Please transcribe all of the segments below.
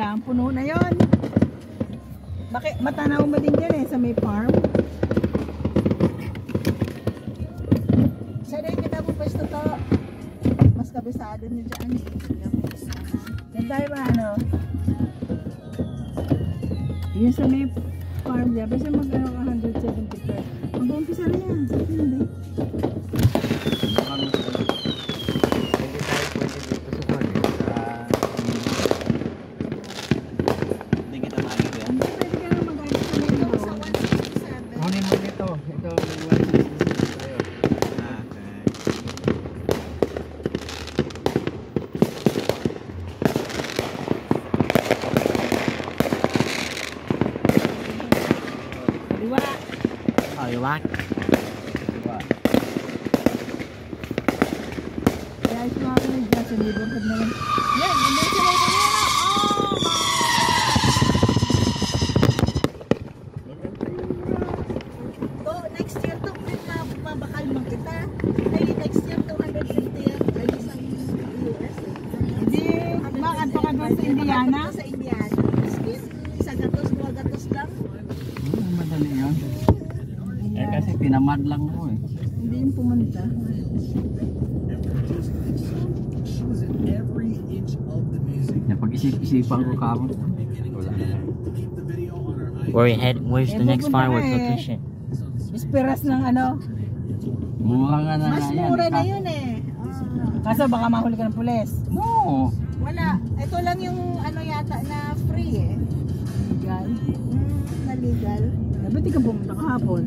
lang, puno na yon. Bakit matanaw mo din dyan eh sa may farm? Siya rin kita po pwesto to. Mas kabisado niyo dyan. Yan tayo ba ano? Yun sa may farm dyan. Basta mag-ano ka 170 mag-umpisa rin yan. Hindi. Liwak. Kaya ito mga ka nagdya sa neighborhood na lang. Yan, hindi sa neighborhood na lang. Oh, to next year to mabakal mo kita. Ay, next year 250 yan. Ay, isang US. Hindi, bakit pa ka doon sa Indiana? Sa Indiana. Isang gatos, 2 gatos lang. Madali yan. Eh kasi pinamad lang ako eh. Hindi yung pumunta. Napag-isip-isipan ko kamo. Where's the next fireworks location? Esperas ng ano? Mura nga na Mas yan. mura na yun eh. Kaso baka mahuli ka ng pulis. No. Wala. Ito lang yung ano yata na free eh. Legal? Na legal. Ba't di ka pumunta kahapon?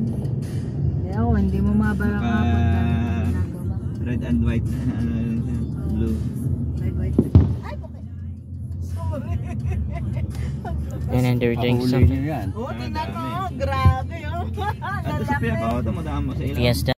Kaya ako, hindi mo mabalang kahapon ka. Red and white. Blue. Red, white. Ay, okay. Sorry. And they're doing Pahuli something. niyo yan. Oh, tingnan mo. Grabe oh. At sa piyak ako, ito madama sa ilang. Fiesta.